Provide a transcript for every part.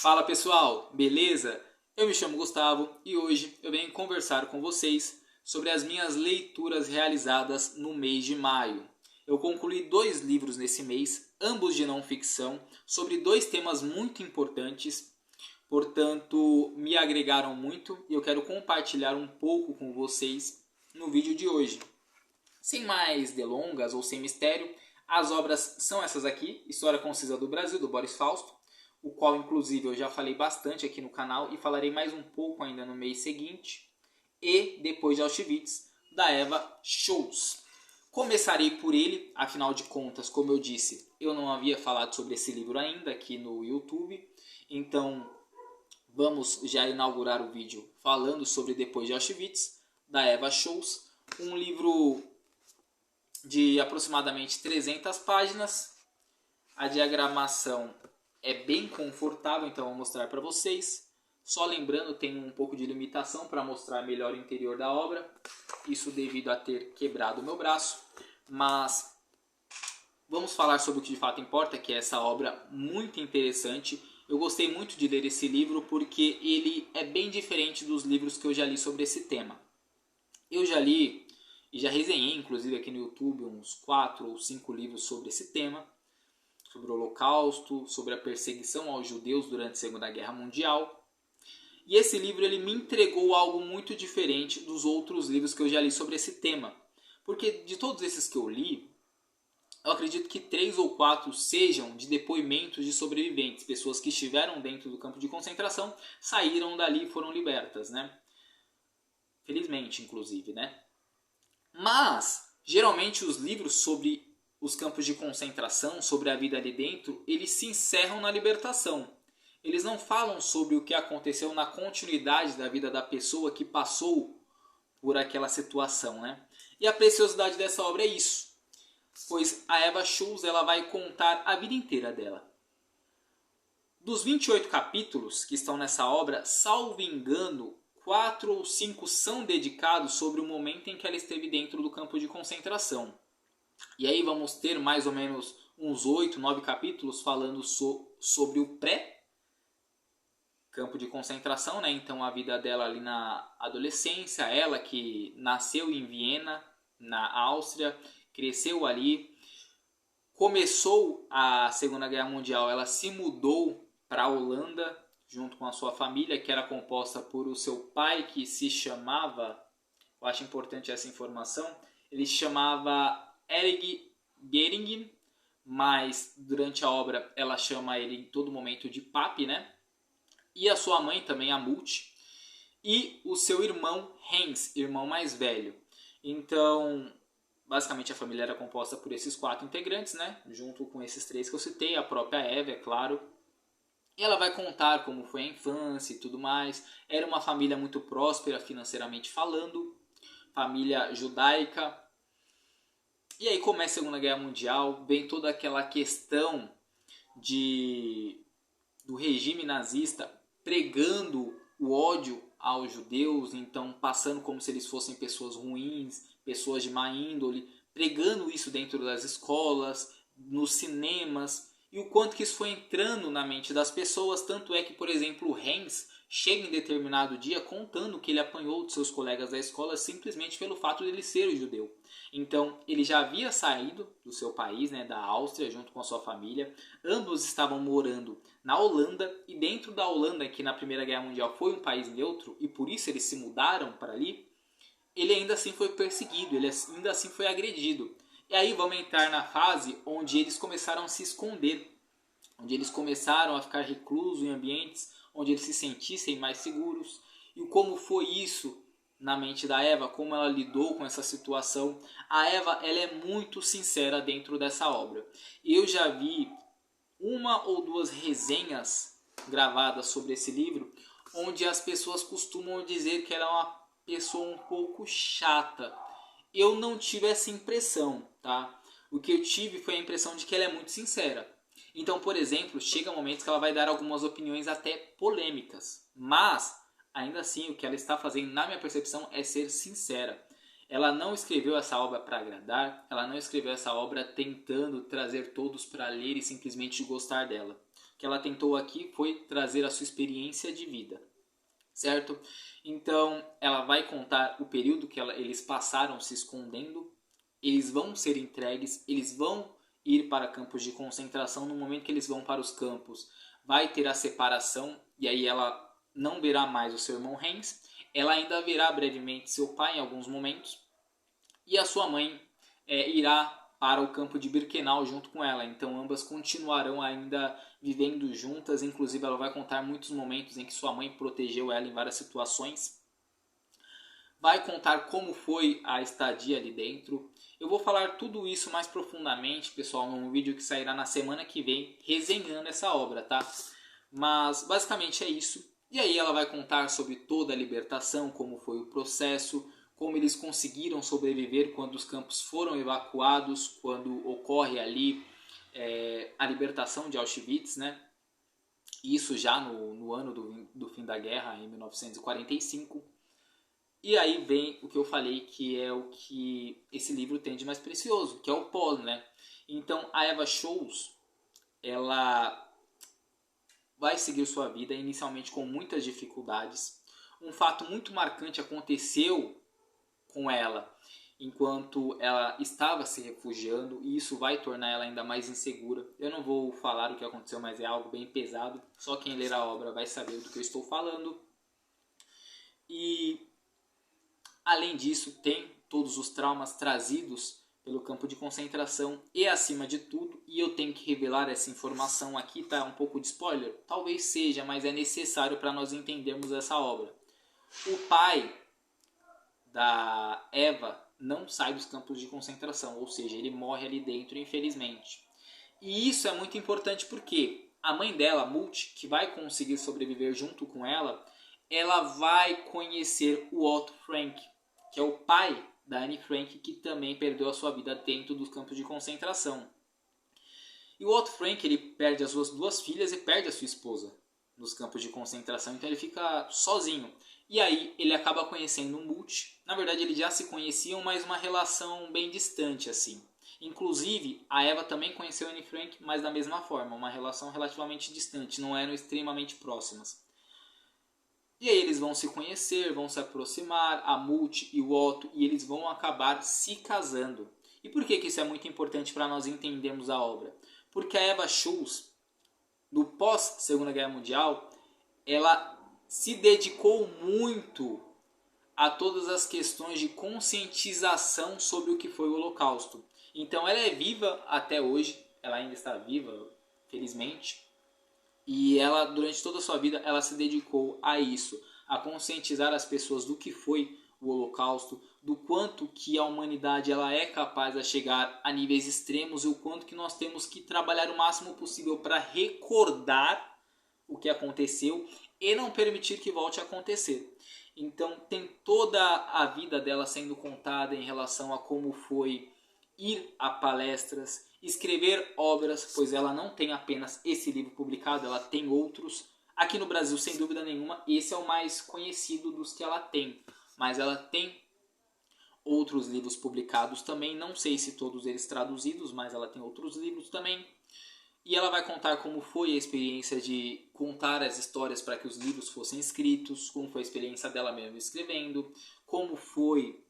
Fala pessoal, beleza? Eu me chamo Gustavo e hoje eu venho conversar com vocês sobre as minhas leituras realizadas no mês de maio. Eu concluí 2 livros nesse mês, ambos de não ficção, sobre 2 temas muito importantes, portanto me agregaram muito e eu quero compartilhar um pouco com vocês no vídeo de hoje. Sem mais delongas ou sem mistério, as obras são essas aqui: História Concisa do Brasil, do Boris Fausto, o qual inclusive eu já falei bastante aqui no canal e falarei mais um pouco ainda no mês seguinte, e Depois de Auschwitz, da Eva Scholz. Começarei por ele, afinal de contas, como eu disse, eu não havia falado sobre esse livro ainda aqui no YouTube, então vamos já inaugurar o vídeo falando sobre Depois de Auschwitz, da Eva Scholz, um livro de aproximadamente 300 páginas. A diagramação é bem confortável, então vou mostrar para vocês. Só lembrando, tem um pouco de limitação para mostrar melhor o interior da obra. Isso devido a ter quebrado o meu braço. Mas vamos falar sobre o que de fato importa, que é essa obra muito interessante. Eu gostei muito de ler esse livro porque ele é bem diferente dos livros que eu já li sobre esse tema. Eu já li e já resenhei, inclusive aqui no YouTube, uns 4 ou 5 livros sobre esse tema, sobre o Holocausto, sobre a perseguição aos judeus durante a Segunda Guerra Mundial. E esse livro ele me entregou algo muito diferente dos outros livros que eu já li sobre esse tema. Porque de todos esses que eu li, eu acredito que 3 ou 4 sejam de depoimentos de sobreviventes, pessoas que estiveram dentro do campo de concentração, saíram dali e foram libertas, né? Felizmente, inclusive, né? Mas, geralmente os livros sobre os campos de concentração, sobre a vida ali dentro, eles se encerram na libertação. Eles não falam sobre o que aconteceu na continuidade da vida da pessoa que passou por aquela situação, né? E a preciosidade dessa obra é isso, pois a Eva Scholz ela vai contar a vida inteira dela. Dos 28 capítulos que estão nessa obra, salvo engano, 4 ou 5 são dedicados sobre o momento em que ela esteve dentro do campo de concentração. E aí vamos ter mais ou menos uns 8, 9 capítulos falando sobre o pré-campo de concentração, né? Então a vida dela ali na adolescência, ela que nasceu em Viena, na Áustria, cresceu ali, começou a Segunda Guerra Mundial, ela se mudou para a Holanda, junto com a sua família, que era composta por o seu pai, que se chamava, eu acho importante essa informação, ele se chamava Erich Gehring, mas durante a obra ela chama ele em todo momento de Papi, né? E a sua mãe também, a Mult, e o seu irmão Heinz, irmão mais velho. Então, basicamente a família era composta por esses 4 integrantes, né? Junto com esses 3 que eu citei, a própria Eva, é claro. E ela vai contar como foi a infância e tudo mais. Era uma família muito próspera financeiramente falando, família judaica. E aí começa a Segunda Guerra Mundial, vem toda aquela questão do regime nazista pregando o ódio aos judeus, então passando como se eles fossem pessoas ruins, pessoas de má índole, pregando isso dentro das escolas, nos cinemas, e o quanto que isso foi entrando na mente das pessoas, tanto é que, por exemplo, o Heinz chega em determinado dia contando que ele apanhou de seus colegas da escola simplesmente pelo fato de ele ser judeu. Então, ele já havia saído do seu país, né, da Áustria, junto com a sua família. Ambos estavam morando na Holanda, e dentro da Holanda, que na Primeira Guerra Mundial foi um país neutro, e por isso eles se mudaram para ali, ele ainda assim foi perseguido, ele ainda assim foi agredido. E aí vamos entrar na fase onde eles começaram a se esconder, onde eles começaram a ficar reclusos em ambientes onde eles se sentissem mais seguros. E como foi isso na mente da Eva, como ela lidou com essa situação. A Eva ela é muito sincera dentro dessa obra. Eu já vi 1 ou 2 resenhas gravadas sobre esse livro, onde as pessoas costumam dizer que ela é uma pessoa um pouco chata. Eu não tive essa impressão, tá? O que eu tive foi a impressão de que ela é muito sincera. Então, por exemplo, chega momentos que ela vai dar algumas opiniões até polêmicas, mas ainda assim o que ela está fazendo, na minha percepção, é ser sincera. Ela não escreveu essa obra para agradar, ela não escreveu essa obra tentando trazer todos para ler e simplesmente gostar dela. que ela tentou aqui foi trazer a sua experiência de vida, certo? Então, ela vai contar o período que eles passaram se escondendo. Eles vão ser entregues, eles vão ir para campos de concentração. No momento que eles vão para os campos, vai ter a separação, e aí ela não verá mais o seu irmão Hans. Ela ainda verá brevemente seu pai em alguns momentos, e a sua mãe irá para o campo de Birkenau junto com ela. Então ambas continuarão ainda vivendo juntas. Inclusive ela vai contar muitos momentos em que sua mãe protegeu ela em várias situações. Vai contar como foi a estadia ali dentro. Eu vou falar tudo isso mais profundamente, pessoal, num vídeo que sairá na semana que vem, resenhando essa obra, tá? Mas basicamente é isso. E aí ela vai contar sobre toda a libertação, como foi o processo, como eles conseguiram sobreviver quando os campos foram evacuados, quando ocorre ali a libertação de Auschwitz, né? Isso já no ano do fim da guerra, em 1945. E aí vem o que eu falei, que é o que esse livro tem de mais precioso, que é o pós, né? Então a Eva Sholes, ela vai seguir sua vida inicialmente com muitas dificuldades. Um fato muito marcante aconteceu com ela enquanto ela estava se refugiando, e isso vai tornar ela ainda mais insegura. Eu não vou falar o que aconteceu, mas é algo bem pesado. Só quem ler a obra vai saber do que eu estou falando. E além disso, tem todos os traumas trazidos pelo campo de concentração e, acima de tudo, e eu tenho que revelar essa informação aqui, tá? Um pouco de spoiler? Talvez seja, mas é necessário para nós entendermos essa obra. O pai da Eva não sai dos campos de concentração, ou seja, ele morre ali dentro, infelizmente. E isso é muito importante porque a mãe dela, Mult, que vai conseguir sobreviver junto com ela vai conhecer o Otto Frank, que é o pai da Anne Frank, que também perdeu a sua vida dentro dos campos de concentração. E o Otto Frank, ele perde as suas duas filhas e perde a sua esposa nos campos de concentração, então ele fica sozinho. E aí ele acaba conhecendo o Mult. Na verdade eles já se conheciam, mas uma relação bem distante assim. Inclusive a Eva também conheceu a Anne Frank, mas da mesma forma, uma relação relativamente distante, não eram extremamente próximas. E aí eles vão se conhecer, vão se aproximar, a Mult e o Otto, e eles vão acabar se casando. E por que isso é muito importante para nós entendermos a obra? Porque a Eva Sholes, no pós-Segunda Guerra Mundial, ela se dedicou muito a todas as questões de conscientização sobre o que foi o Holocausto. Então ela é viva até hoje, ela ainda está viva, felizmente. E ela, durante toda a sua vida, ela se dedicou a isso, a conscientizar as pessoas do que foi o Holocausto, do quanto que a humanidade ela é capaz de chegar a níveis extremos e o quanto que nós temos que trabalhar o máximo possível para recordar o que aconteceu e não permitir que volte a acontecer. Então tem toda a vida dela sendo contada em relação a como foi ir a palestras, escrever obras, pois ela não tem apenas esse livro publicado, ela tem outros. Aqui no Brasil, sem dúvida nenhuma, esse é o mais conhecido dos que ela tem. Mas ela tem outros livros publicados também, não sei se todos eles traduzidos, mas ela tem outros livros também. E ela vai contar como foi a experiência de contar as histórias para que os livros fossem escritos, como foi a experiência dela mesma escrevendo, como foi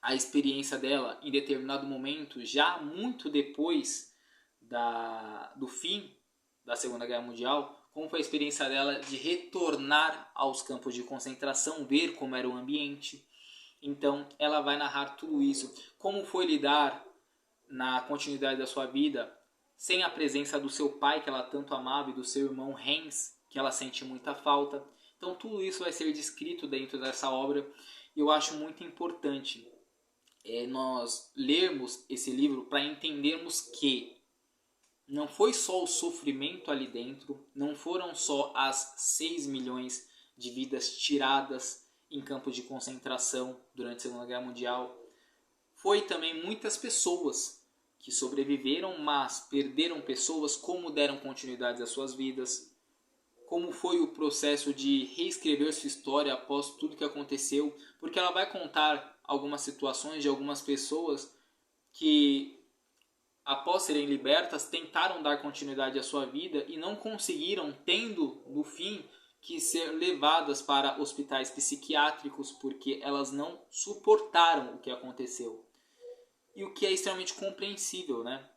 a experiência dela em determinado momento, já muito depois do fim da Segunda Guerra Mundial, como foi a experiência dela de retornar aos campos de concentração, ver como era o ambiente. Então ela vai narrar tudo isso, como foi lidar na continuidade da sua vida sem a presença do seu pai, que ela tanto amava, e do seu irmão Hans, que ela sente muita falta. Então tudo isso vai ser descrito dentro dessa obra, e eu acho muito importante nós lermos esse livro para entendermos que não foi só o sofrimento ali dentro, não foram só as 6 milhões de vidas tiradas em campos de concentração durante a Segunda Guerra Mundial, foi também muitas pessoas que sobreviveram, mas perderam pessoas, como deram continuidade às suas vidas, como foi o processo de reescrever sua história após tudo que aconteceu, porque ela vai contar algumas situações de algumas pessoas que após serem libertas, tentaram dar continuidade à sua vida e não conseguiram, tendo, no fim, que ser levadas para hospitais psiquiátricos porque elas não suportaram o que aconteceu. E o que é extremamente compreensível, né?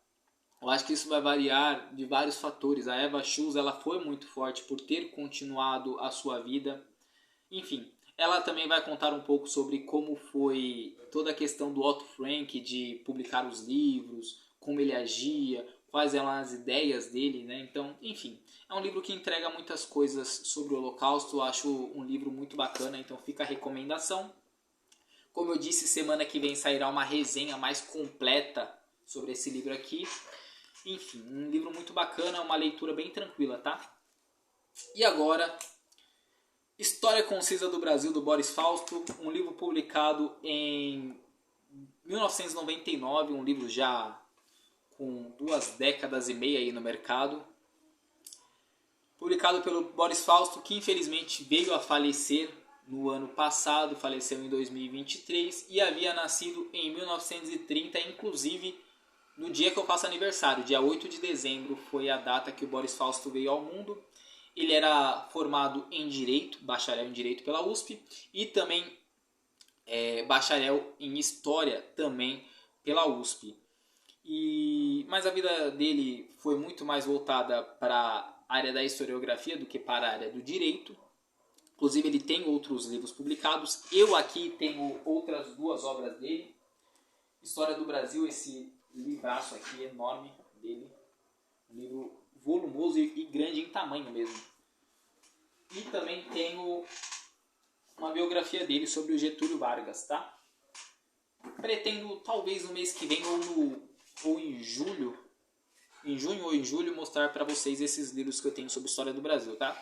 Eu acho que isso vai variar de vários fatores. A Eva Schultz, ela foi muito forte por ter continuado a sua vida. Enfim, ela também vai contar um pouco sobre como foi toda a questão do Otto Frank de publicar os livros, como ele agia, quais eram as ideias dele, né? Então, enfim, é um livro que entrega muitas coisas sobre o Holocausto. Eu acho um livro muito bacana, então fica a recomendação. Como eu disse, semana que vem sairá uma resenha mais completa sobre esse livro aqui. Enfim, um livro muito bacana, uma leitura bem tranquila, tá? E agora, História Concisa do Brasil, do Boris Fausto, um livro publicado em 1999, um livro já com 2 décadas e meia aí no mercado. Publicado pelo Boris Fausto, que infelizmente veio a falecer no ano passado, faleceu em 2023 e havia nascido em 1930, inclusive no dia que eu faço aniversário, dia 8 de dezembro, foi a data que o Boris Fausto veio ao mundo. Ele era formado em Direito, bacharel em Direito pela USP, e também bacharel em História também pela USP. Mas a vida dele foi muito mais voltada para a área da historiografia do que para a área do Direito. Inclusive ele tem outros livros publicados. Eu aqui tenho outras 2 obras dele. História do Brasil, esse livraço aqui enorme dele. Um livro volumoso e grande em tamanho mesmo. E também tenho uma biografia dele sobre o Getúlio Vargas, tá? Pretendo, talvez no mês que vem ou em junho ou em julho, mostrar para vocês esses livros que eu tenho sobre história do Brasil, tá?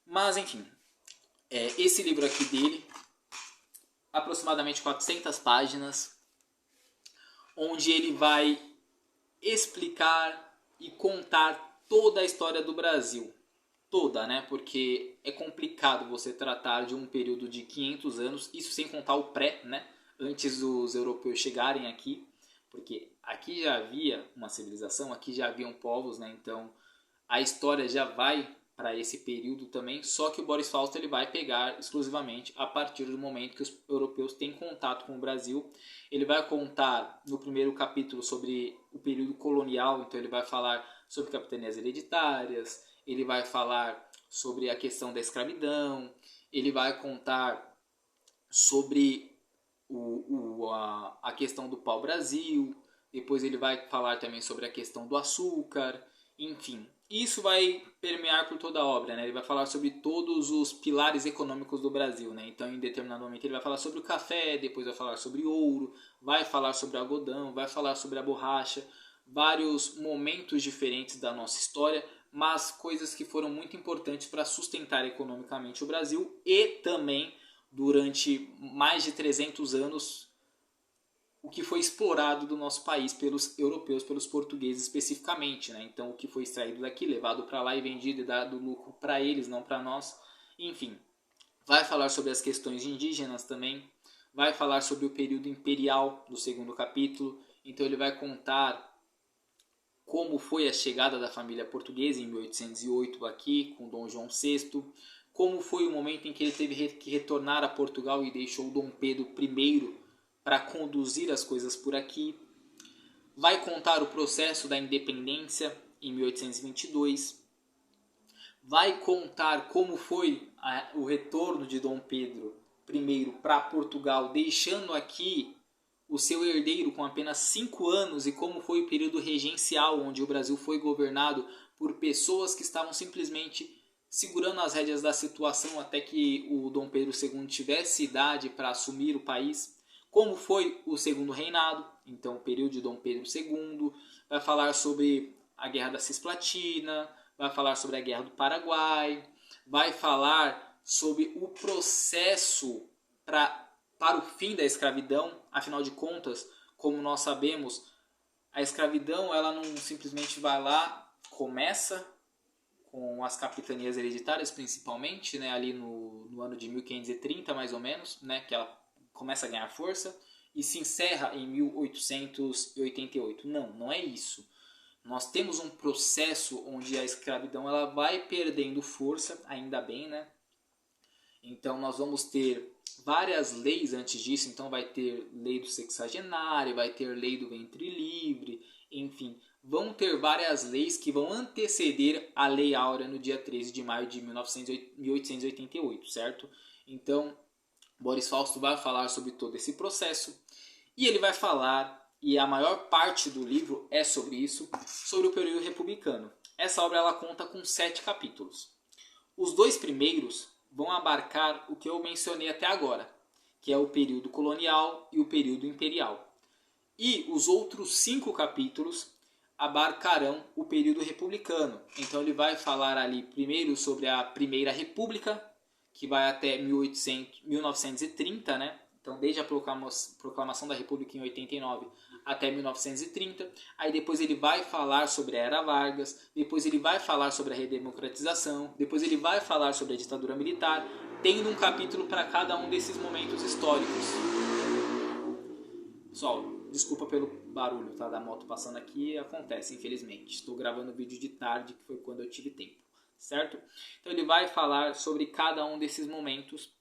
Mas, enfim, esse livro aqui dele, aproximadamente 400 páginas, onde ele vai explicar e contar toda a história do Brasil. Toda, né? Porque é complicado você tratar de um período de 500 anos, isso sem contar o pré, né? Antes dos europeus chegarem aqui, porque aqui já havia uma civilização, aqui já haviam povos, né? Então a história já vai para esse período também, só que o Boris Fausto ele vai pegar exclusivamente a partir do momento que os europeus têm contato com o Brasil. Ele vai contar no primeiro capítulo sobre o período colonial, então ele vai falar sobre capitanias hereditárias, ele vai falar sobre a questão da escravidão, ele vai contar sobre a questão do pau-brasil, depois ele vai falar também sobre a questão do açúcar, enfim. Isso vai permear por toda a obra, né? Ele vai falar sobre todos os pilares econômicos do Brasil, né? Então, em determinado momento, ele vai falar sobre o café, depois vai falar sobre ouro, vai falar sobre o algodão, vai falar sobre a borracha, vários momentos diferentes da nossa história, mas coisas que foram muito importantes para sustentar economicamente o Brasil e também, durante mais de 300 anos, o que foi explorado do nosso país pelos europeus, pelos portugueses especificamente, né? Então, o que foi extraído daqui, levado para lá e vendido e dado lucro para eles, não para nós. Enfim, vai falar sobre as questões indígenas também, vai falar sobre o período imperial do segundo capítulo. Então, ele vai contar como foi a chegada da família portuguesa em 1808 aqui, com Dom João VI, como foi o momento em que ele teve que retornar a Portugal e deixou Dom Pedro I para conduzir as coisas por aqui. Vai contar o processo da independência em 1822. Vai contar como foi o retorno de Dom Pedro I para Portugal, deixando aqui o seu herdeiro com apenas 5 anos, e como foi o período regencial, onde o Brasil foi governado por pessoas que estavam simplesmente segurando as rédeas da situação até que o Dom Pedro II tivesse idade para assumir o país. Como foi o segundo reinado, então o período de Dom Pedro II, vai falar sobre a Guerra da Cisplatina, vai falar sobre a Guerra do Paraguai, vai falar sobre o processo para o fim da escravidão. Afinal de contas, como nós sabemos, a escravidão ela não simplesmente vai lá, começa com as capitanias hereditárias principalmente, né, ali no ano de 1530 mais ou menos, né, que ela começa a ganhar força. e se encerra em 1888. Não, não é isso. Nós temos um processo onde a escravidão ela vai perdendo força, ainda bem, né? Então nós vamos ter várias leis antes disso, então vai ter lei do sexagenário, vai ter lei do ventre livre, enfim, vão ter várias leis que vão anteceder a Lei Áurea no dia 13 de maio de 1888, certo? Então, Boris Fausto vai falar sobre todo esse processo e ele vai falar, e a maior parte do livro é sobre isso, sobre o período republicano. Essa obra ela conta com 7 capítulos. Os 2 primeiros vão abarcar o que eu mencionei até agora, que é o período colonial e o período imperial. E os outros 5 capítulos abarcarão o período republicano. Então ele vai falar ali primeiro sobre a Primeira República, que vai até 1930, né? Então desde a proclamação da República em 89 até 1930. Aí depois ele vai falar sobre a Era Vargas, depois ele vai falar sobre a redemocratização, depois ele vai falar sobre a ditadura militar, tendo um capítulo para cada um desses momentos históricos. Pessoal, desculpa pelo barulho, tá, da moto passando aqui, acontece, infelizmente. Estou gravando o vídeo de tarde, que foi quando eu tive tempo, certo? Então ele vai falar sobre cada um desses momentos.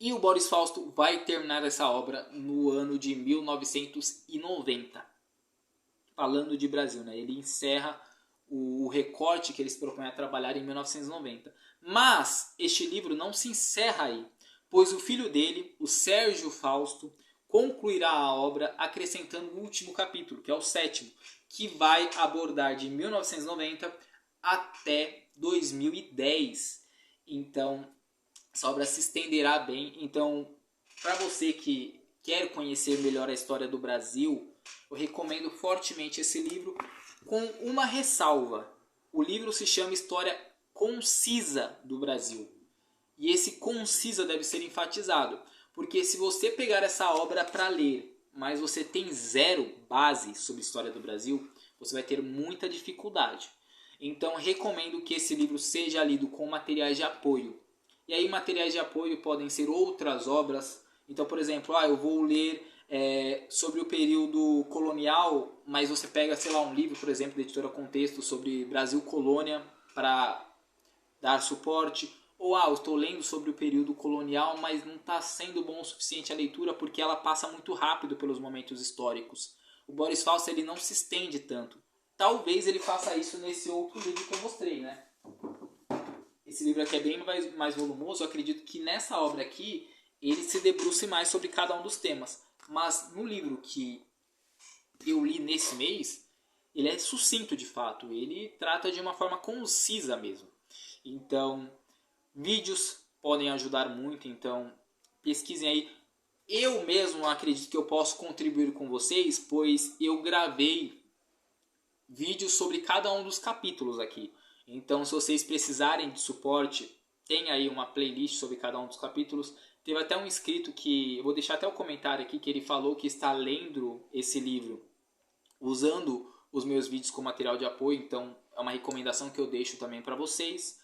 E o Boris Fausto vai terminar essa obra no ano de 1990. Falando de Brasil, né? Ele encerra o recorte que eles propõem a trabalhar em 1990. Mas este livro não se encerra aí, pois o filho dele, o Sérgio Fausto, concluirá a obra acrescentando o último capítulo, que é o 7º, que vai abordar de 1990 até 2010. Então, essa obra se estenderá bem. Então, para você que quer conhecer melhor a história do Brasil, eu recomendo fortemente esse livro, com uma ressalva. O livro se chama História Concisa do Brasil. E esse concisa deve ser enfatizado, porque se você pegar essa obra para ler, mas você tem zero base sobre a história do Brasil, você vai ter muita dificuldade. Então, recomendo que esse livro seja lido com materiais de apoio. E aí materiais de apoio podem ser outras obras. Então, por exemplo, eu vou ler sobre o período colonial, mas você pega, sei lá, um livro, por exemplo, da editora Contexto sobre Brasil Colônia para dar suporte. Ou, eu estou lendo sobre o período colonial, mas não está sendo bom o suficiente a leitura porque ela passa muito rápido pelos momentos históricos. O Boris Fausto ele não se estende tanto. Talvez ele faça isso nesse outro livro que eu mostrei, né? Esse livro aqui é bem mais volumoso. Eu acredito que nessa obra aqui ele se debruce mais sobre cada um dos temas. Mas no livro que eu li nesse mês, ele é sucinto de fato. Ele trata de uma forma concisa mesmo. Então, vídeos podem ajudar muito. Então, pesquisem aí. Eu mesmo acredito que eu posso contribuir com vocês, pois eu gravei vídeos sobre cada um dos capítulos aqui. Então, se vocês precisarem de suporte, tem aí uma playlist sobre cada um dos capítulos. Teve até um inscrito que, eu vou deixar até o comentário aqui, que ele falou que está lendo esse livro usando os meus vídeos como material de apoio. Então, é uma recomendação que eu deixo também para vocês.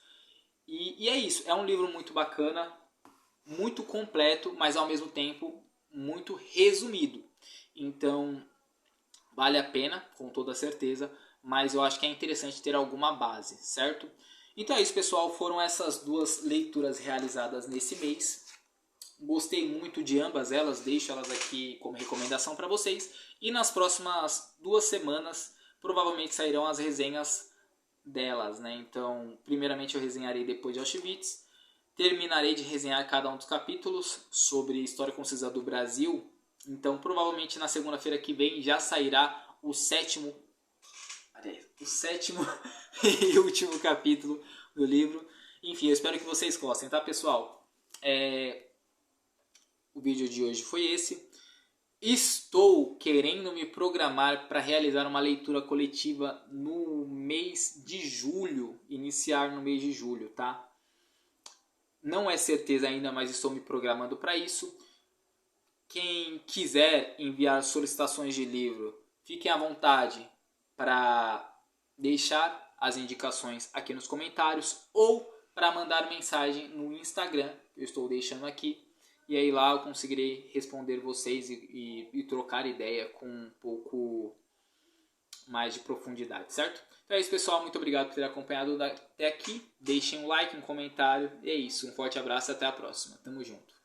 E é isso, é um livro muito bacana, muito completo, mas ao mesmo tempo muito resumido. Então, vale a pena, com toda certeza, mas eu acho que é interessante ter alguma base, certo? Então é isso, pessoal, foram essas 2 leituras realizadas nesse mês. Gostei muito de ambas elas, deixo elas aqui como recomendação para vocês. E nas próximas 2 semanas, provavelmente sairão as resenhas delas, né? Então, primeiramente eu resenharei depois de Auschwitz. Terminarei de resenhar cada um dos capítulos sobre História Concisa do Brasil. Então, provavelmente na segunda-feira que vem já sairá o 7º e último capítulo do livro. Enfim, eu espero que vocês gostem, tá, pessoal? O vídeo de hoje foi esse. Estou querendo me programar para realizar uma leitura coletiva no mês de julho, iniciar no mês de julho, tá? Não é certeza ainda, mas estou me programando para isso. Quem quiser enviar solicitações de livro, fiquem à vontade para deixar as indicações aqui nos comentários ou para mandar mensagem no Instagram, eu estou deixando aqui. E aí lá eu conseguirei responder vocês e trocar ideia com um pouco mais de profundidade, certo? Então é isso, pessoal. Muito obrigado por ter acompanhado até aqui. Deixem um like, um comentário. E é isso. Um forte abraço e até a próxima. Tamo junto.